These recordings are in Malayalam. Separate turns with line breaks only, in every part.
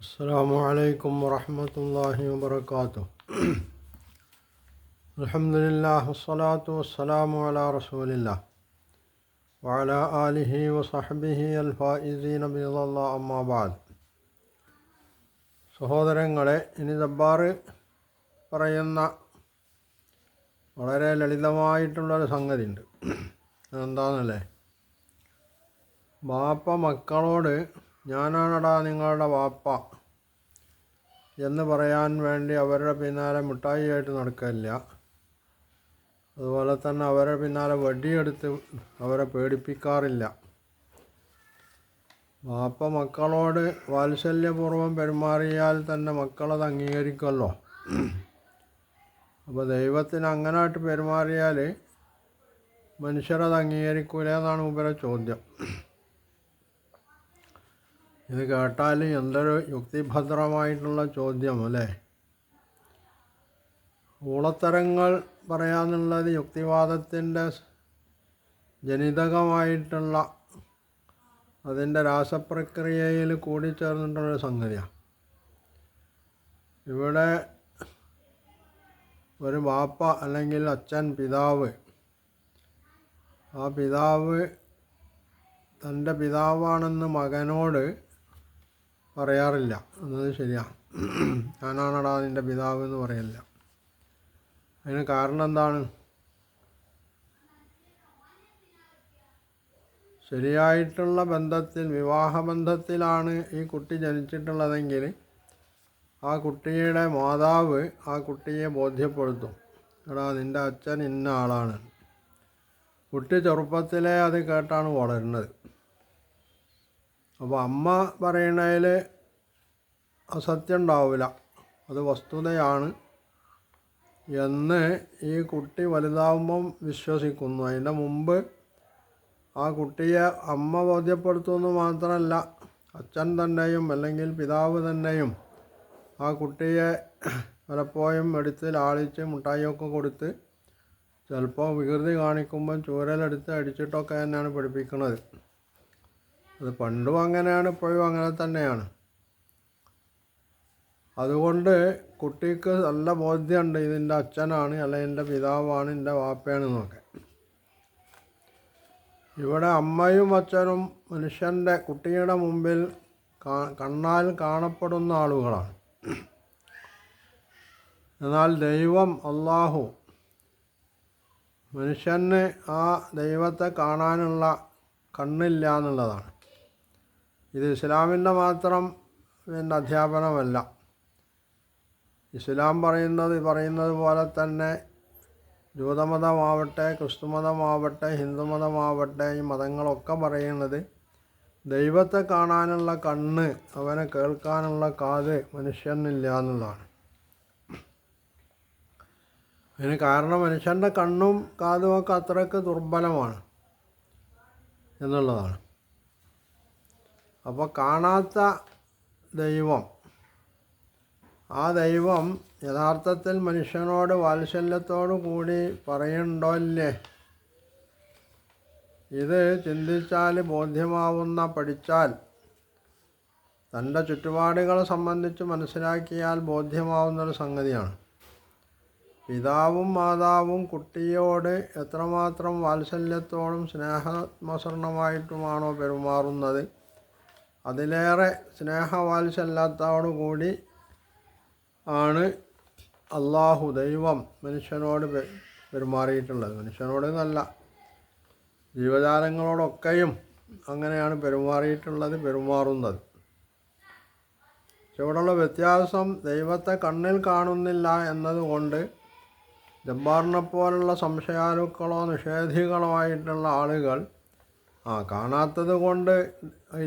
അസ്സലാമു അലൈക്കും വറഹ്മത്തുള്ളാഹി വബറകാതുഹു. അൽഹംദുലില്ലാഹി വസ്സലാത്തു വസ്സലാമു അലാ റസൂലില്ലാഹ് വഅലാ ആലിഹി വസഹ്ബിഹി അൽ-ഫായിസീന ബിറളില്ലാഹി അമ്മാ ബഅദ്. സഹോദരങ്ങളെ, ഇനി ജബ്ബാർ പറയുന്ന വളരെ ലളിതമായിട്ടുള്ളൊരു സംഗതി ഉണ്ട്. അതെന്താണെന്നല്ലേ, ബാപ്പ മക്കളോട് ഞാനാണടാ നിങ്ങളുടെ വാപ്പ എന്ന് പറയാൻ വേണ്ടി അവരുടെ പിന്നാലെ മിഠായിയായിട്ട് നടക്കില്ല. അതുപോലെ തന്നെ അവരുടെ പിന്നാലെ വടിയെടുത്ത് അവരെ പേടിപ്പിക്കാറില്ല. ബാപ്പ മക്കളോട് വാത്സല്യപൂർവ്വം പെരുമാറിയാൽ തന്നെ മക്കളത് അംഗീകരിക്കുമല്ലോ. അപ്പോൾ ദൈവത്തിന് അങ്ങനായിട്ട് പെരുമാറിയാൽ മനുഷ്യരത് അംഗീകരിക്കൂല എന്നാണ് ഇവരുടെ ചോദ്യം. ഇത് കേട്ടാൽ എന്തൊരു യുക്തിഭദ്രമായിട്ടുള്ള ചോദ്യം അല്ലേ. ഊളത്തരങ്ങൾ പറയാന്നുള്ളത് യുക്തിവാദത്തിൻ്റെ ജനിതകമായിട്ടുള്ള അതിൻ്റെ രാസപ്രക്രിയയിൽ കൂടിച്ചേർന്നിട്ടുള്ളൊരു സംഗതിയാണ്. ഇവിടെ ഒരു ബാപ്പ അല്ലെങ്കിൽ അച്ഛൻ, പിതാവ്, ആ പിതാവ് തൻ്റെ പിതാവാണെന്ന് മകനോട് പറയാറില്ല എന്നത് ശരിയാണ്. ഞാനാണടാ നിൻ്റെ പിതാവ് എന്ന് പറയില്ല. അതിന് കാരണം എന്താണ്? ശരിയായിട്ടുള്ള ബന്ധത്തിൽ, വിവാഹബന്ധത്തിലാണ് ഈ കുട്ടി ജനിച്ചിട്ടുള്ളതെങ്കിൽ ആ കുട്ടിയുടെ മാതാവ് ആ കുട്ടിയെ ബോധ്യപ്പെടുത്തും, എടാ നിൻ്റെ അച്ഛൻ ഇന്ന ആളാണ്. കുട്ടി ചെറുപ്പത്തിലേ അത് കേട്ടാണ് വളരുന്നത്. അപ്പോൾ അമ്മ പറയണതിൽ അസത്യം ഉണ്ടാവില്ല, അത് വസ്തുതയാണ് എന്ന് ഈ കുട്ടി വലുതാവുമ്പം വിശ്വസിക്കുന്നു. അതിൻ്റെ മുമ്പ് ആ കുട്ടിയെ അമ്മ ബോധ്യപ്പെടുത്തുമെന്ന് മാത്രമല്ല, അച്ഛൻ തന്നെയും അല്ലെങ്കിൽ പിതാവ് തന്നെയും ആ കുട്ടിയെ പലപ്പോഴും എടുത്ത് ലാളിച്ച് മുട്ടായിയൊക്കെ കൊടുത്ത് ചിലപ്പോൾ വികൃതി കാണിക്കുമ്പം ചൂരലെടുത്ത് അടിച്ചിട്ടൊക്കെ തന്നെയാണ് പഠിപ്പിക്കുന്നത്. അത് പണ്ടും അങ്ങനെയാണ്, ഇപ്പോഴും അങ്ങനെ തന്നെയാണ്. അതുകൊണ്ട് കുട്ടിക്ക് നല്ല ബോധ്യമുണ്ട്, ഇതിൻ്റെ അച്ഛനാണ് അല്ലെങ്കിൽ എൻ്റെ പിതാവാണ്, എൻ്റെ വാപ്പയാണെന്നൊക്കെ. ഇവിടെ അമ്മയും അച്ഛനും മനുഷ്യൻ്റെ കുട്ടിയുടെ മുമ്പിൽ കണ്ണാൽ കാണപ്പെടുന്ന ആളുകളാണ്. എന്നാൽ ദൈവം, അള്ളാഹു, മനുഷ്യന് ആ ദൈവത്തെ കാണാനുള്ള കണ്ണില്ല എന്നുള്ളതാണ്. ഇത് ഇസ്ലാമിൻ്റെ മാത്രം അധ്യാപനമല്ല. ഇസ്ലാം പറയുന്നത് പോലെ തന്നെ ജൂതമതമാവട്ടെ, ക്രിസ്തുമതമാവട്ടെ, ഹിന്ദുമതമാവട്ടെ, ഈ മതങ്ങളൊക്കെ പറയുന്നത് ദൈവത്തെ കാണാനുള്ള കണ്ണ്, അവനെ കേൾക്കാനുള്ള കാത് മനുഷ്യനില്ല എന്നുള്ളതാണ്. അതിന് കാരണം മനുഷ്യൻ്റെ കണ്ണും കാതുമൊക്കെ അത്രയ്ക്ക് ദുർബലമാണ് എന്നുള്ളതാണ്. അപ്പോൾ കാണാത്ത ദൈവം, ആ ദൈവം യഥാർത്ഥത്തിൽ മനുഷ്യനോട് വാത്സല്യത്തോടു കൂടി പറയുന്നുണ്ടോ ഇല്ലേ? ഇത് ചിന്തിച്ചാൽ ബോധ്യമാവുന്ന, പഠിച്ചാൽ, തൻ്റെ ചുറ്റുപാടുകളെ സംബന്ധിച്ച് മനസ്സിലാക്കിയാൽ ബോധ്യമാവുന്നൊരു സംഗതിയാണ്. പിതാവും മാതാവും കുട്ടിയോട് എത്രമാത്രം വാത്സല്യത്തോടും സ്നേഹാത്മസരണമായിട്ടുമാണോ പെരുമാറുന്നത്, അതിലേറെ സ്നേഹവാത്സല്യത്തോടുകൂടി ആണ് അള്ളാഹു, ദൈവം, മനുഷ്യനോട് പെരുമാറിയിട്ടുള്ളത്. മനുഷ്യനോട് എന്നല്ല, ജീവജാലങ്ങളോടൊക്കെയും അങ്ങനെയാണ് പെരുമാറുന്നത്. ഇവിടെയുള്ള വ്യത്യാസം ദൈവത്തെ കണ്ണിൽ കാണുന്നില്ല എന്നതുകൊണ്ട് ജബ്ബാറിനെപ്പോലുള്ള സംശയാലുക്കളോ നിഷേധികളോ ആയിട്ടുള്ള ആളുകൾ കാണാത്തത് കൊണ്ട്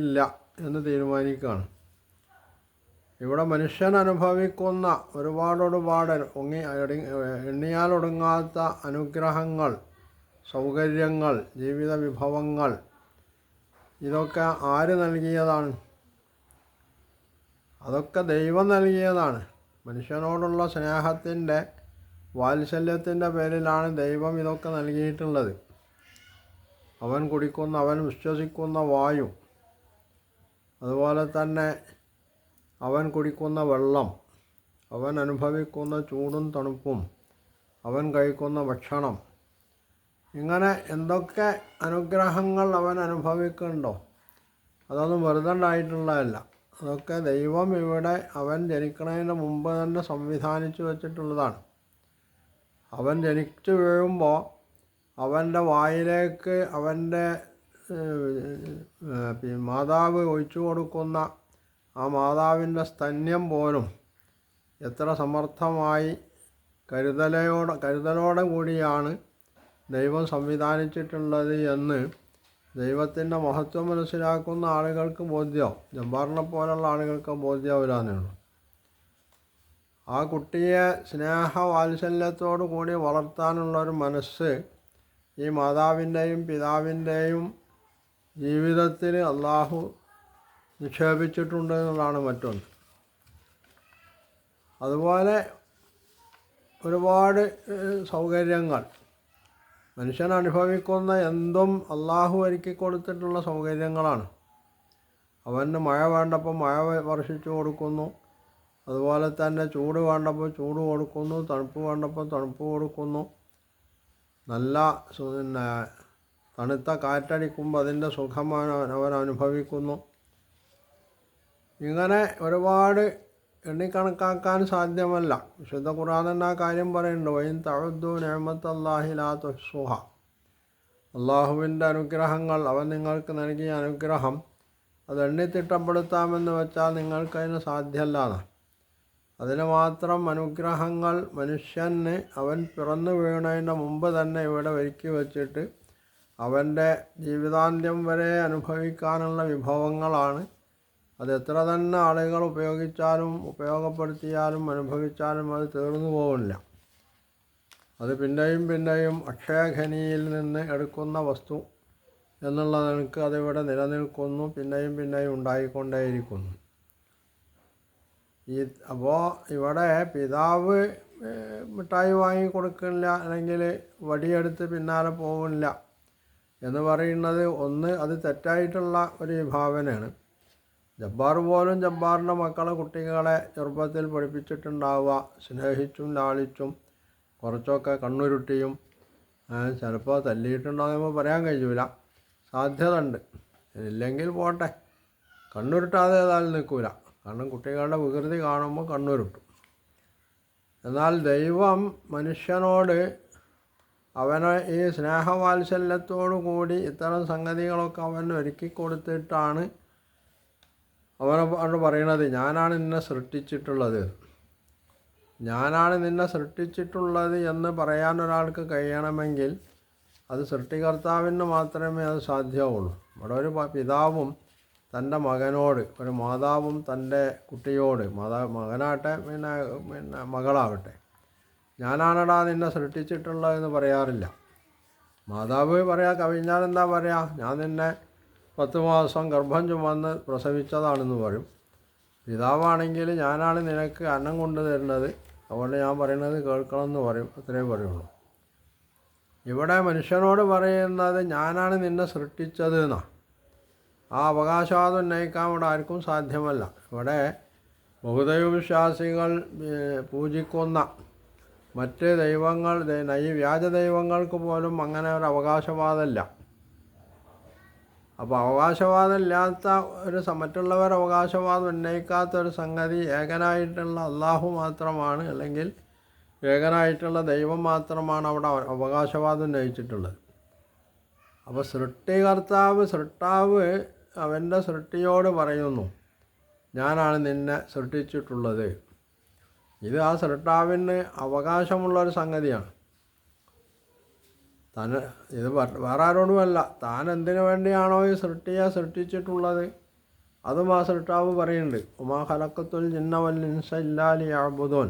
ഇല്ല എന്ന് തീരുമാനിക്കുകയാണ്. ഇവിടെ മനുഷ്യൻ അനുഭവിക്കുന്ന ഒരുപാട് എണ്ണിയാലൊടുങ്ങാത്ത അനുഗ്രഹങ്ങൾ, സൗകര്യങ്ങൾ, ജീവിത വിഭവങ്ങൾ, ഇതൊക്കെ ആര് നൽകിയതാണ്? അതൊക്കെ ദൈവം നൽകിയതാണ്. മനുഷ്യനോടുള്ള സ്നേഹത്തിൻ്റെ, വാത്സല്യത്തിൻ്റെ പേരിലാണ് ദൈവം ഇതൊക്കെ നൽകിയിട്ടുള്ളത്. അവൻ കുടിക്കുന്ന, അവൻ വിശ്വസിക്കുന്ന വായു, അതുപോലെ തന്നെ അവൻ കുടിക്കുന്ന വെള്ളം, അവൻ അനുഭവിക്കുന്ന ചൂടും തണുപ്പും, അവൻ കഴിക്കുന്ന ഭക്ഷണം, ഇങ്ങനെ എന്തൊക്കെ അനുഗ്രഹങ്ങൾ അവൻ അനുഭവിക്കുന്നുണ്ടോ അതൊന്നും വെറുതെ ഉണ്ടായിട്ടുള്ളതല്ല. അതൊക്കെ ദൈവം ഇവിടെ അവൻ ജനിക്കുന്നതിന് മുമ്പ് തന്നെ സംവിധാനിച്ചു വച്ചിട്ടുള്ളതാണ്. അവൻ ജനിച്ചു വീഴുമ്പോൾ അവൻ്റെ വായിലേക്ക് അവൻ്റെ മാതാവ് ഒഴിച്ചു കൊടുക്കുന്ന ആ മാതാവിൻ്റെ സ്തന്യം പോലും എത്ര സമർത്ഥമായി കരുതലോടെ കൂടിയാണ് ദൈവം സംവിധാനിച്ചിട്ടുള്ളത് എന്ന് ദൈവത്തിൻ്റെ മഹത്വം മനസ്സിലാക്കുന്ന ആളുകൾക്ക് ബോധ്യമാവും. ജബ്ബാറിനെ പോലുള്ള ആളുകൾക്ക് ബോധ്യമാവില്ലാന്നേ ഉള്ളൂ. ആ കുട്ടിയെ സ്നേഹവാത്സല്യത്തോടു കൂടി വളർത്താനുള്ളൊരു മനസ്സ് ഈ മാതാവിൻ്റെയും പിതാവിൻ്റെയും ജീവിതത്തിൽ അള്ളാഹു നിക്ഷേപിച്ചിട്ടുണ്ട് എന്നുള്ളതാണ് മറ്റൊന്ന്. അതുപോലെ ഒരുപാട് സൗകര്യങ്ങൾ മനുഷ്യൻ അനുഭവിക്കുന്ന എന്തും അള്ളാഹു ഒരുക്കി കൊടുത്തിട്ടുള്ള സൗകര്യങ്ങളാണ്. അവന് മഴ വേണ്ടപ്പോൾ മഴ വർഷിച്ചു കൊടുക്കുന്നു, അതുപോലെ തന്നെ ചൂട് വേണ്ടപ്പോൾ ചൂട് കൊടുക്കുന്നു, തണുപ്പ് വേണ്ടപ്പോൾ തണുപ്പ് കൊടുക്കുന്നു, നല്ല തണുത്ത കാറ്റടിക്കുമ്പോൾ അതിൻ്റെ സുഖം അവൻ അനുഭവിക്കുന്നു. ഇങ്ങനെ ഒരുപാട് എണ്ണിക്കണക്കാക്കാൻ സാധ്യമല്ല. വിശുദ്ധ ഖുർആൻ തന്നെ ആ കാര്യം പറയുന്നുണ്ട്, വൈൻ തഅദ്ദു നിഅമത്തല്ലാഹി ലാ തുഹ്സുഹ. അള്ളാഹുവിൻ്റെ അനുഗ്രഹങ്ങൾ, അവൻ നിങ്ങൾക്ക് നൽകിയ അനുഗ്രഹം അത് എണ്ണിത്തിട്ടപ്പെടുത്താമെന്ന് വെച്ചാൽ നിങ്ങൾക്കതിന് സാധ്യമല്ലാതെ. അതിന് മാത്രം അനുഗ്രഹങ്ങൾ മനുഷ്യന് അവൻ പിറന്നു വീണതിൻ്റെ മുമ്പ് തന്നെ ഇവിടെ ഒരുക്കി വച്ചിട്ട് അവൻ്റെ ജീവിതാന്ത്യം വരെ അനുഭവിക്കാനുള്ള വിഭവങ്ങളാണ്. അത് എത്ര തന്നെ ആളുകൾ ഉപയോഗപ്പെടുത്തിയാലും അനുഭവിച്ചാലും അത് തീർന്നു പോകില്ല. അത് പിന്നെയും അക്ഷയഖനിയിൽ നിന്ന് എടുക്കുന്ന വസ്തു എന്നുള്ള നിലക്ക് അതിവിടെ നിലനിൽക്കുന്നു, പിന്നെയും ഉണ്ടായിക്കൊണ്ടേയിരിക്കുന്നു. അപ്പോൾ ഇവിടെ പിതാവ് മിഠായി വാങ്ങി കൊടുക്കില്ല, അല്ലെങ്കിൽ വടിയെടുത്ത് പിന്നാലെ പോകില്ല എന്ന് പറയുന്നത് അത് തെറ്റായിട്ടുള്ള ഒരു വിഭാവനയാണ്. ജബ്ബാർ പോലും ജബ്ബാറിൻ്റെ കുട്ടികളെ ചെറുപ്പത്തിൽ പഠിപ്പിച്ചിട്ടുണ്ടാവുക സ്നേഹിച്ചും ലാളിച്ചും കുറച്ചൊക്കെ കണ്ണുരുട്ടിയും, ചിലപ്പോൾ തല്ലിയിട്ടുണ്ടാകുമ്പോൾ പറയാൻ കഴിയൂല, സാധ്യത ഉണ്ട്. ഇല്ലെങ്കിൽ പോട്ടെ, കണ്ണുരുട്ടാതെ ഏതായാലും നിൽക്കൂല. കാരണം കുട്ടികളുടെ വികൃതി കാണുമ്പോൾ കണ്ണുരുട്ടും. എന്നാൽ ദൈവം മനുഷ്യനോട് അവനെ ഈ സ്നേഹവാത്സല്യത്തോടു കൂടി ഇത്തരം സംഗതികളൊക്കെ അവൻ ഒരുക്കി കൊടുത്തിട്ടാണ് അവനോട് പറയണത്, ഞാനാണ് നിന്നെ സൃഷ്ടിച്ചിട്ടുള്ളത്. ഞാനാണ് നിന്നെ സൃഷ്ടിച്ചിട്ടുള്ളത് എന്ന് പറയാൻ ഒരാൾക്ക് കഴിയണമെങ്കിൽ അത് സൃഷ്ടികർത്താവിന് മാത്രമേ അത് സാധ്യമാവുള്ളൂ. ഇവിടെ ഒരു പിതാവും തൻ്റെ മകനോട്, ഒരു മാതാവും തൻ്റെ കുട്ടിയോട്, മകനാട്ടെ പിന്നെ മകളാവട്ടെ, ഞാനാണടാ നിന്നെ സൃഷ്ടിച്ചിട്ടുള്ളതെന്ന് പറയാറില്ല. മാതാവ് കവിഞ്ഞാൽ എന്താ പറയുക, ഞാൻ നിന്നെ 10 മാസം ഗർഭം ചുമന്ന് പ്രസവിച്ചതാണെന്ന് പറയും. പിതാവാണെങ്കിൽ ഞാനാണ് നിനക്ക് അന്നം കൊണ്ടു തരുന്നത്, അതുകൊണ്ട് ഞാൻ പറയുന്നത് കേൾക്കണമെന്ന് പറയും. അത്രേ പറയുള്ളൂ. ഇവിടെ മനുഷ്യനോട് പറയുന്നത് ഞാനാണ് നിന്നെ സൃഷ്ടിച്ചത് എന്നാണ്. ആ അവകാശവാദം ഉന്നയിക്കാൻ ഇവിടെ ആർക്കും സാധ്യമല്ല. ഇവിടെ ബഹുദൈവവിശ്വാസികൾ പൂജിക്കുന്ന മറ്റ് ദൈവങ്ങൾ, വ്യാജ ദൈവങ്ങൾക്ക് പോലും അങ്ങനെ ഒരു അവകാശവാദമില്ല. അപ്പോൾ അവകാശവാദം ഇല്ലാത്ത മറ്റുള്ളവർ അവകാശവാദം ഉന്നയിക്കാത്ത ഒരു സംഗതി ഏകനായിട്ടുള്ള അള്ളാഹു മാത്രമാണ്, അല്ലെങ്കിൽ ഏകനായിട്ടുള്ള ദൈവം മാത്രമാണ് അവിടെ അവകാശവാദം ഉന്നയിച്ചിട്ടുള്ളത്. അപ്പോൾ സൃഷ്ടാവ് അവൻ്റെ സൃഷ്ടിയോട് പറയുന്നു, ഞാനാണ് നിന്നെ സൃഷ്ടിച്ചിട്ടുള്ളത്. ഇത് ആ സൃഷ്ടാവിന് അവകാശമുള്ളൊരു സംഗതിയാണ്. ഇത് വേറെ ആരോടുമല്ല, താൻ എന്തിനു വേണ്ടിയാണോ ഈ സൃഷ്ടിച്ചിട്ടുള്ളത് അതും ആ സൃഷ്ടാവ് പറയുന്നുണ്ട്. ഉമാ ഖലഖത്തുൽ ജിന്ന വൽ ഇൻസ ഇല്ലാ ലിയഅ്ബുദൂൻ.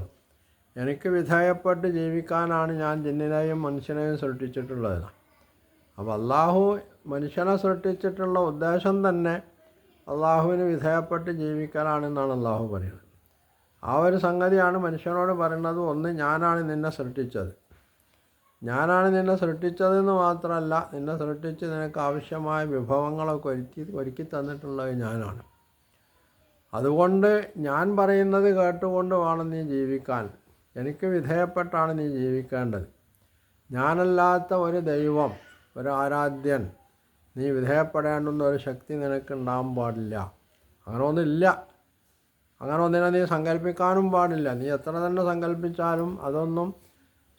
എനിക്ക് വിധേയപ്പെട്ട് ജീവിക്കാനാണ് ഞാൻ ജിന്നിനെയും മനുഷ്യനെയും സൃഷ്ടിച്ചിട്ടുള്ളത്. അപ്പോൾ അള്ളാഹു മനുഷ്യനെ സൃഷ്ടിച്ചിട്ടുള്ള ഉദ്ദേശം തന്നെ അള്ളാഹുവിന് വിധേയപ്പെട്ട് ജീവിക്കാനാണെന്നാണ് അള്ളാഹു പറയുന്നത്. ആ ഒരു സംഗതിയാണ് മനുഷ്യനോട് പറയുന്നത്. ഒന്ന്, ഞാനാണ് നിന്നെ സൃഷ്ടിച്ചത്. ഞാനാണ് നിന്നെ സൃഷ്ടിച്ചതെന്ന് മാത്രമല്ല, നിന്നെ സൃഷ്ടിച്ച് നിനക്ക് ആവശ്യമായ വിഭവങ്ങളൊക്കെ ഒരുക്കി തന്നിട്ടുള്ളത് ഞാനാണ്. അതുകൊണ്ട് ഞാൻ പറയുന്നത് കേട്ടുകൊണ്ട് വേണം നീ ജീവിക്കാൻ. എനിക്ക് വിധേയപ്പെട്ടാണ് നീ ജീവിക്കേണ്ടത്. ഞാനല്ലാത്ത ഒരു ദൈവം, ഒരു ആരാധ്യൻ നീ വിധേയപ്പെടേണ്ടുന്ന ഒരു ശക്തി നിനക്ക് ഉണ്ടാകാൻ പാടില്ല. അങ്ങനെ ഒന്നില്ല. അങ്ങനെ ഒന്നിനെ നീ സങ്കല്പിക്കാനും പാടില്ല. നീ എത്ര തന്നെ സങ്കല്പിച്ചാലും അതൊന്നും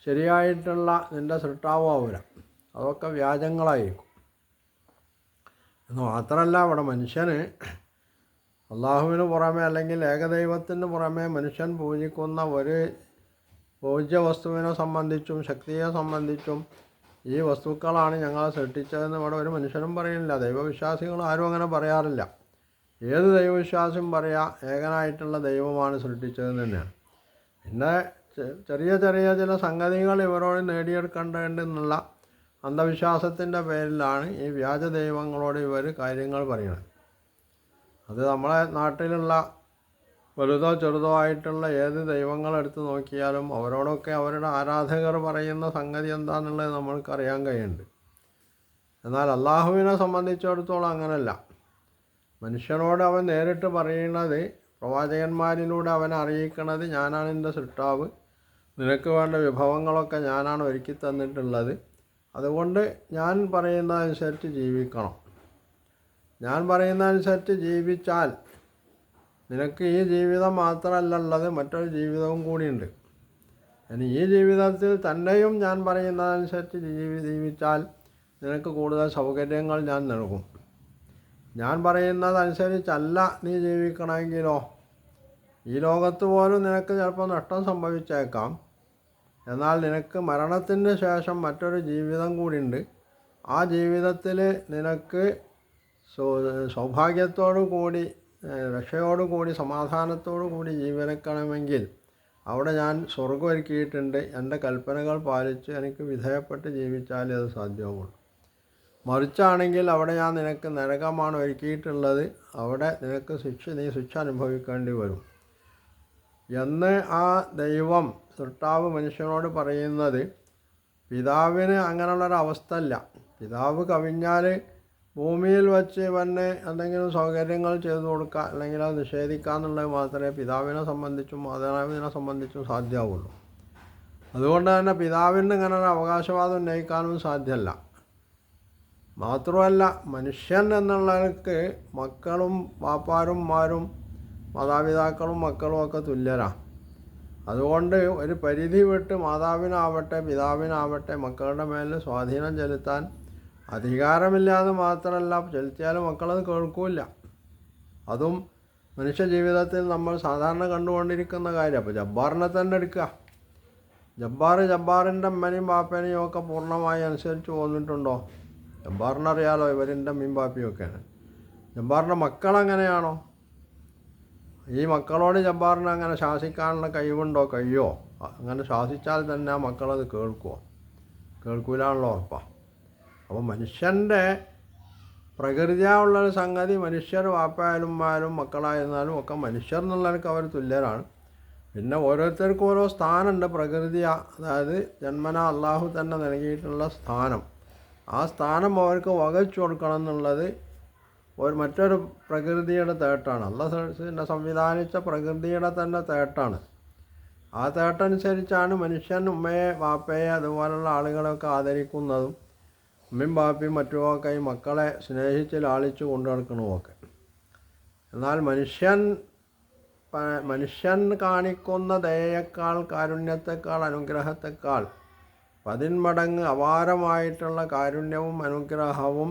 ശരിയായിട്ടുള്ള നിൻ്റെ സൃഷ്ടാവാവില്ല. അതൊക്കെ വ്യാജങ്ങളായിരിക്കും. എന്ന് മാത്രമല്ല, ഇവിടെ മനുഷ്യന് അള്ളാഹുവിന് പുറമെ അല്ലെങ്കിൽ ഏകദൈവത്തിന് പുറമെ മനുഷ്യൻ പൂജിക്കുന്ന ഒരു പൂജ്യ വസ്തുവിനെ സംബന്ധിച്ചും ശക്തിയെ സംബന്ധിച്ചും ഈ വസ്തുക്കളാണ് ഞങ്ങളെ സൃഷ്ടിച്ചതെന്ന് ഇവിടെ ഒരു മനുഷ്യനും പറയുന്നില്ല. ദൈവവിശ്വാസികൾ ആരും അങ്ങനെ പറയാറില്ല. ഏത് ദൈവവിശ്വാസിയും പറയാം ഏകനായിട്ടുള്ള ദൈവമാണ് സൃഷ്ടിച്ചതെന്ന് തന്നെയാണ്. പിന്നെ ചെറിയ ചെറിയ ചില സംഗതികൾ ഇവരോട് നേടിയെടുക്കേണ്ടതെന്നുള്ള അന്ധവിശ്വാസത്തിൻ്റെ പേരിലാണ് ഈ വ്യാജ ദൈവങ്ങളോട് ഇവർ കാര്യങ്ങൾ പറയുന്നത്. അത് നമ്മളെ നാട്ടിലുള്ള വലുതോ ചെറുതോ ആയിട്ടുള്ള ഏത് ദൈവങ്ങളെടുത്ത് നോക്കിയാലും അവരോടൊക്കെ അവരുടെ ആരാധകർ പറയുന്ന സംഗതി എന്താണെന്നുള്ളത് നമ്മൾക്കറിയാൻ കഴിയുന്നുണ്ട്. എന്നാൽ അള്ളാഹുവിനെ സംബന്ധിച്ചിടത്തോളം അങ്ങനല്ല. മനുഷ്യനോട് അവൻ നേരിട്ട് പറയുന്നത്, പ്രവാചകന്മാരിലൂടെ അവൻ അറിയിക്കുന്നത്, ഞാനാണ് എൻ്റെ സൃഷ്ടാവ്, നിനക്ക് വേണ്ട വിഭവങ്ങളൊക്കെ ഞാനാണ് ഒരുക്കി തന്നിട്ടുള്ളത്, അതുകൊണ്ട് ഞാൻ പറയുന്നതനുസരിച്ച് ജീവിക്കണം. ഞാൻ പറയുന്നതനുസരിച്ച് ജീവിച്ചാൽ നിനക്ക് ഈ ജീവിതം മാത്രമല്ല ഉള്ളത്, മറ്റൊരു ജീവിതവും കൂടിയുണ്ട്. ഇനി ഈ ജീവിതത്തിൽ തന്നെയും ഞാൻ പറയുന്നതനുസരിച്ച് ജീവിച്ചാൽ നിനക്ക് കൂടുതൽ സൗകര്യങ്ങൾ ഞാൻ നൽകും. ഞാൻ പറയുന്നതനുസരിച്ചല്ല നീ ജീവിക്കണമെങ്കിലോ ഈ ലോകത്ത് പോലും നിനക്ക് ചിലപ്പോൾ നഷ്ടം സംഭവിച്ചേക്കാം. എന്നാൽ നിനക്ക് മരണത്തിന് ശേഷം മറ്റൊരു ജീവിതം കൂടിയുണ്ട്. ആ ജീവിതത്തിൽ നിനക്ക് സൗഭാഗ്യത്തോടു കൂടി, രക്ഷയോടുകൂടി, സമാധാനത്തോടു കൂടി ജീവിക്കണമെങ്കിൽ അവിടെ ഞാൻ സ്വർഗ്ഗം ഒരുക്കിയിട്ടുണ്ട്. എൻ്റെ കൽപ്പനകൾ പാലിച്ച് എനിക്ക് വിധേയപ്പെട്ട് ജീവിച്ചാലേ അത് സാധ്യമാവുള്ളൂ. മറിച്ചാണെങ്കിൽ അവിടെ ഞാൻ നിനക്ക് നരകമാണ് ഒരുക്കിയിട്ടുള്ളത്, അവിടെ നിനക്ക് നീ ശിക്ഷ അനുഭവിക്കേണ്ടി വരും എന്ന് ആ ദൈവം സൃഷ്ടാവ് മനുഷ്യനോട് പറയുന്നത്. പിതാവിന് അങ്ങനെയുള്ളൊരവസ്ഥ അല്ല. പിതാവ് കവിഞ്ഞാൽ ഭൂമിയിൽ വച്ച് ഇവന് എന്തെങ്കിലും സൗകര്യങ്ങൾ ചെയ്തു കൊടുക്കുക അല്ലെങ്കിൽ അത് നിഷേധിക്കുക എന്നുള്ളത് മാത്രമേ പിതാവിനെ സംബന്ധിച്ചും മാതാവിനെ സംബന്ധിച്ചും സാധ്യമാവുള്ളൂ. അതുകൊണ്ട് തന്നെ പിതാവിന് ഇങ്ങനെ ഒരു അവകാശവാദം ഉന്നയിക്കാനും സാധ്യമല്ല. മാത്രമല്ല, മനുഷ്യൻ എന്നുള്ളവർക്ക് മക്കളും വാപ്പാരുമാരും മാതാപിതാക്കളും മക്കളും ഒക്കെ തുല്യരാണ്. അതുകൊണ്ട് ഒരു പരിധി വിട്ട് മാതാവിനാവട്ടെ പിതാവിനാവട്ടെ മക്കളുടെ മേൽ സ്വാധീനം ചെലുത്താൻ അധികാരമില്ലാതെ മാത്രമല്ല, ചെലുത്തിയാലും മക്കളത് കേൾക്കില്ല. അതും മനുഷ്യ ജീവിതത്തിൽ നമ്മൾ സാധാരണ കണ്ടുകൊണ്ടിരിക്കുന്ന കാര്യം. അപ്പോൾ ജബ്ബാറിനെ തന്നെ എടുക്കുക. ജബ്ബാറിൻ്റെ അമ്മനെയും ബാപ്പനെയും ഒക്കെ പൂർണ്ണമായി അനുസരിച്ച് പോന്നിട്ടുണ്ടോ? ജബ്ബാറിനറിയാലോ ഇവരിൻ്റെ അമ്മയും ബാപ്പയും ഒക്കെയാണ്. ജബ്ബാറിൻ്റെ മക്കളെങ്ങനെയാണോ? ഈ മക്കളോട് ജബ്ബാറിന് അങ്ങനെ ശാസിക്കാനുള്ള കഴിവുണ്ടോ? കഴിയോ? അങ്ങനെ ശാസിച്ചാൽ തന്നെ ആ മക്കളത് കേൾക്കുമോ? കേൾക്കൂലാണല്ലോ ഉറപ്പാണ്. അപ്പോൾ മനുഷ്യൻ്റെ പ്രകൃതിയായുള്ളൊരു സംഗതി, മനുഷ്യർ വാപ്പായാലും മക്കളായിരുന്നാലും ഒക്കെ മനുഷ്യർ എന്നുള്ളവർക്ക് അവർ തുല്യരാണ്. പിന്നെ ഓരോരുത്തർക്കും ഓരോ സ്ഥാനമുണ്ട്. പ്രകൃതി, അതായത് ജന്മന അള്ളാഹു തന്നെ നൽകിയിട്ടുള്ള സ്ഥാനം. ആ സ്ഥാനം അവർക്ക് വകച്ചു കൊടുക്കണം എന്നുള്ളത് മറ്റൊരു പ്രകൃതിയുടെ തേട്ടാണ്. അള്ളാഹുവിനെ സംവിധാനിച്ച പ്രകൃതിയുടെ തന്നെ തേട്ടാണ്. ആ തേട്ടനുസരിച്ചാണ് മനുഷ്യൻ ഉമ്മയെ വാപ്പയെ അതുപോലുള്ള ആളുകളെയൊക്കെ ആദരിക്കുന്നതും ഉമ്മയും ബാപ്പയും മറ്റുമൊക്കെ ഈ മക്കളെ സ്നേഹിച്ച് ലാളിച്ച് കൊണ്ടു നടക്കണമൊക്കെ. എന്നാൽ മനുഷ്യൻ കാണിക്കുന്ന ദയയേക്കാൾ, കാരുണ്യത്തെക്കാൾ, അനുഗ്രഹത്തെക്കാൾ 10 മടങ്ങ് അപാരമായിട്ടുള്ള കാരുണ്യവും അനുഗ്രഹവും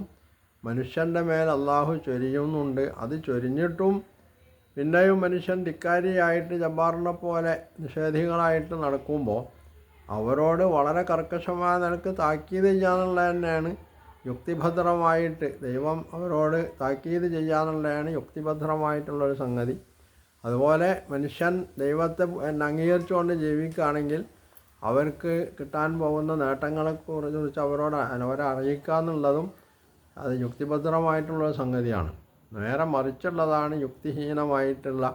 മനുഷ്യൻ്റെ മേൽ അള്ളാഹു ചൊരിയുന്നുണ്ട്. അത് ചൊരിഞ്ഞിട്ടും പിന്നെയും മനുഷ്യൻ ധിക്കാരിയായിട്ട് ജബ്ബാറിനെ പോലെ നിഷേധികളായിട്ട് നടക്കുമ്പോൾ അവരോട് വളരെ കർക്കശമായ നിലക്ക് താക്കീത് ചെയ്യാന്നുള്ളത് തന്നെയാണ് യുക്തിഭദ്രമായിട്ട്, ദൈവം അവരോട് താക്കീത് ചെയ്യാന്നുള്ളതാണ് യുക്തിഭദ്രമായിട്ടുള്ളൊരു സംഗതി. അതുപോലെ മനുഷ്യൻ ദൈവത്തെ അംഗീകരിച്ചുകൊണ്ട് ജീവിക്കുകയാണെങ്കിൽ അവർക്ക് കിട്ടാൻ പോകുന്ന നേട്ടങ്ങളെക്കുറിച്ച് അവരെ അറിയിക്കുക എന്നുള്ളതും അത് യുക്തിഭദ്രമായിട്ടുള്ളൊരു സംഗതിയാണ്. നേരെ മറിച്ചുള്ളതാണ് യുക്തിഹീനമായിട്ടുള്ള,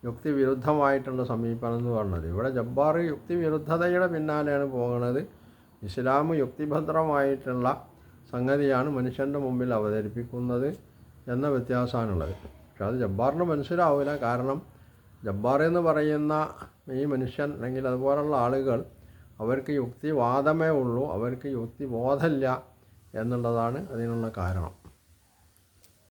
യുക്തിവിരുദ്ധമായിട്ടുള്ള സമീപനം എന്ന് പറഞ്ഞത്. ഇവിടെ ജബ്ബാർ യുക്തിവിരുദ്ധതയുടെ പിന്നാലെയാണ് പോകുന്നത്. ഇസ്ലാം യുക്തിഭദ്രമായിട്ടുള്ള സംഗതിയാണ് മനുഷ്യൻ്റെ മുമ്പിൽ അവതരിപ്പിക്കുന്നത് എന്ന വ്യത്യാസമാണുള്ളത്. പക്ഷെ അത് ജബ്ബാറിന് മനസ്സിലാവില്ല. കാരണം ജബ്ബാർ എന്ന് പറയുന്ന ഈ മനുഷ്യൻ അല്ലെങ്കിൽ അതുപോലുള്ള ആളുകൾ അവർക്ക് യുക്തിവാദമേ ഉള്ളൂ, അവർക്ക് യുക്തിബോധമില്ല എന്നുള്ളതാണ് അതിനുള്ള കാരണം.